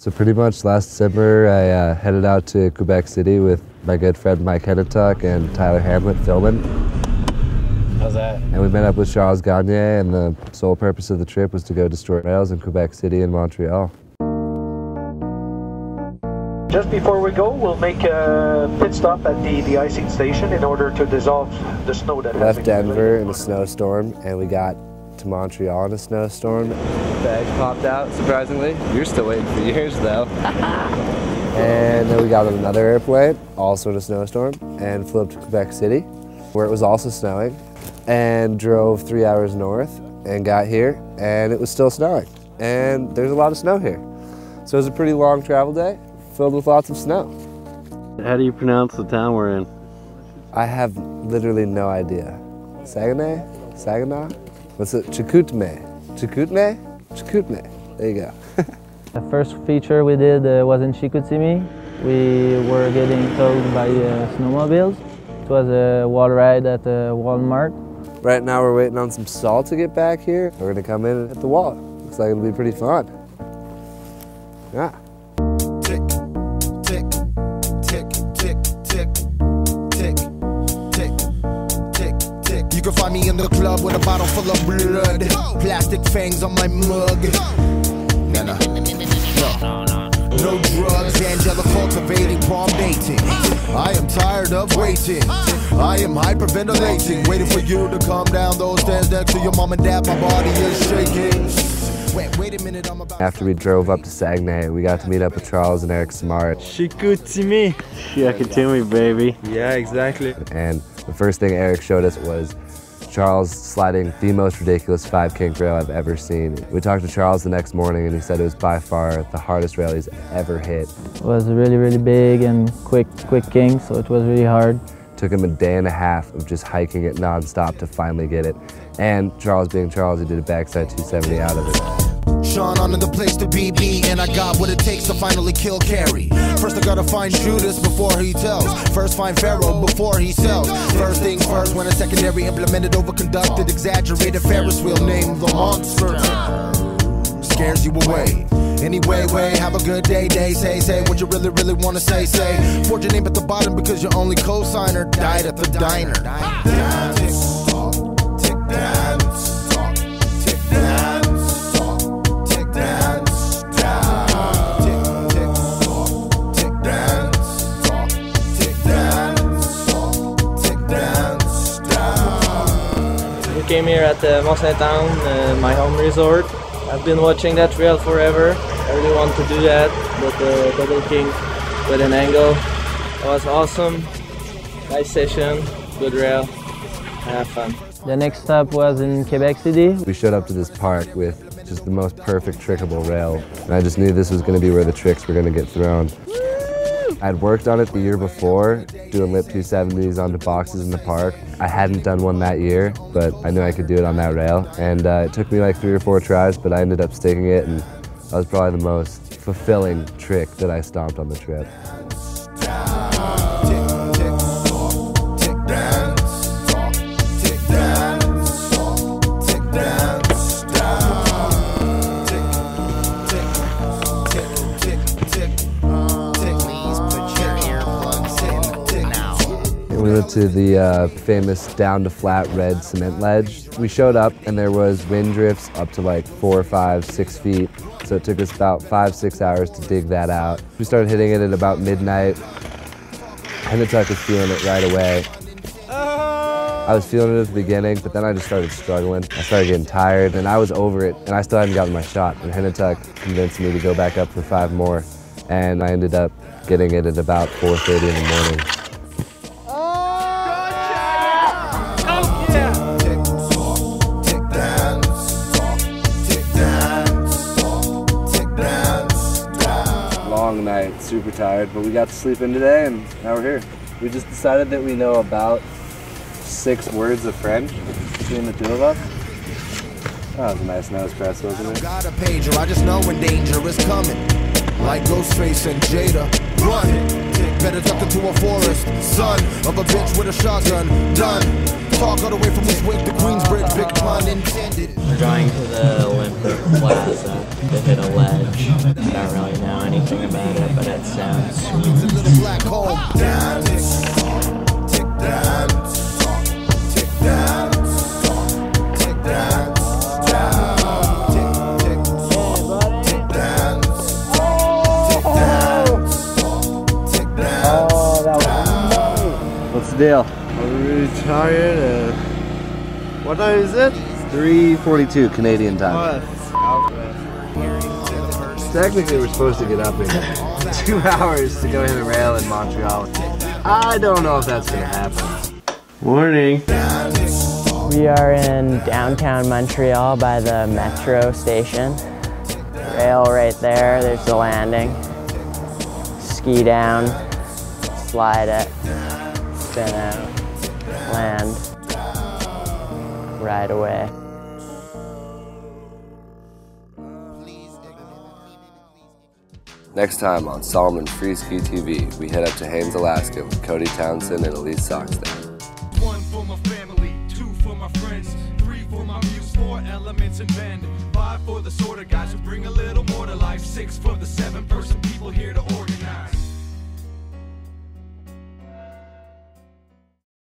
So pretty much last December, I headed out to Quebec City with my good friend M.Henitiuk and Tyler Hamlet filming. How's that? And we met up with C.Gagnier, and the sole purpose of the trip was to go destroy rails in Quebec City and Montreal. Just before we go, we'll make a pit stop at the icing station in order to dissolve the snow that Left Denver in a snowstorm, and we got to Montreal in a snowstorm. Bag popped out, surprisingly. You're still waiting for yours, though. And then we got on another airplane, also in a snowstorm, and flew up to Quebec City, where it was also snowing, and drove 3 hours north, and got here, and it was still snowing. And there's a lot of snow here. So it was a pretty long travel day, filled with lots of snow. How do you pronounce the town we're in? I have literally no idea. C.Gagnier? C.Gagnier? What's it? Chicoutimi. Chicoutimi? Chicoutimi. There you go. The first feature we did was in Chicoutimi. We were getting towed by snowmobiles. It was a wall ride at Walmart. Right now we're waiting on some salt to get back here. We're gonna come in and hit the wall. Looks like it'll be pretty fun. Yeah. Tick, tick, tick, tick, tick, tick, tick, tick, tick. You can find me in the club with a bottle full of blood. Plastic fangs on my mug. No drugs, Angela cultivating, prom dating. I am tired of waiting. I am hyperventilating, waiting for you to come down those stairs next to your mom and dad. My body is shaking. Wait a minute, I'm about. After we drove up to Saguenay, we got to meet up with Charles and Eric Smart. Chicoutimi. Chicoutimi, baby. Yeah, exactly. And the first thing Eric showed us was Charles sliding the most ridiculous 5-kink rail I've ever seen. We talked to Charles the next morning, and he said it was by far the hardest rail he's ever hit. It was really, really big and quick kink, so it was really hard. Took him a day and a half of just hiking it nonstop to finally get it. And Charles being Charles, he did a backside 270 out of it. Sean on in the place to be, and I got what it takes to finally kill Carrie. First I gotta find Judas before he tells. First find Pharaoh before he sells. First things first, when a secondary implemented, overconducted, exaggerated Ferris wheel named the monster. Scares you away. Anyway, have a good day, say what you really wanna say. Forge your name at the bottom because your only co-signer died at the diner. Tick, dance, talk, tick, dance. We came here at Mont Saint-Anne, my home resort. I've been watching that trail forever. I really want to do that, but the double kink with an angle. It was awesome. Nice session, good rail. I had fun. The next stop was in Quebec City. We showed up to this park with just the most perfect trickable rail. And I just knew this was going to be where the tricks were going to get thrown. I'd worked on it the year before, doing lip 270s onto boxes in the park. I hadn't done one that year, but I knew I could do it on that rail. And it took me like 3 or 4 tries, but I ended up sticking it, and that was probably the most fulfilling trick that I stomped on the trip. We went to the famous down to flat red cement ledge. We showed up and there was wind drifts up to like 4, 5, 6 feet. So it took us about 5, 6 hours to dig that out. We started hitting it at about midnight. Henitiuk was feeling it right away. I was feeling it at the beginning, but then I just started struggling. I started getting tired and I was over it, and I still hadn't gotten my shot. And Henitiuk convinced me to go back up for 5 more. And I ended up getting it at about 4:30 in the morning. Long night, super tired, but we got to sleep in today and now we're here. We just decided that we know about 6 words of French between the 2 of us. That was a nice nose press, wasn't it? Got a pager, I just know when danger is coming. Like Ghostface and Jada, run. Better duck into a forest. Son of a bitch with a shotgun, done. Talk all the way from this wig to Queensbridge, big pun intended. We're going to the Olympic Plaza to hit a ledge. Don't really know any anything about it, but it sounds sweet. It's a little black hole. Down, tick, tick down, tick down, tick down, What's the deal? I'm really tired. What time is it? 3:42 Canadian time. Technically, we're supposed to get up in 2 hours to go hit a rail in Montreal. I don't know if that's gonna happen. Morning. We are in downtown Montreal by the metro station. Rail right there, there's the landing. Ski down, slide it, spin out, land, ride away. Next time on Salomonfreeski TV, we head up to Haines, Alaska with Cody Townsend and Elise Soxton. 1 for my family, 2 for my friends, 3 for my muse, 4 elements and bend, 5 for the sort of guys who bring a little more to life, 6 for the 7-person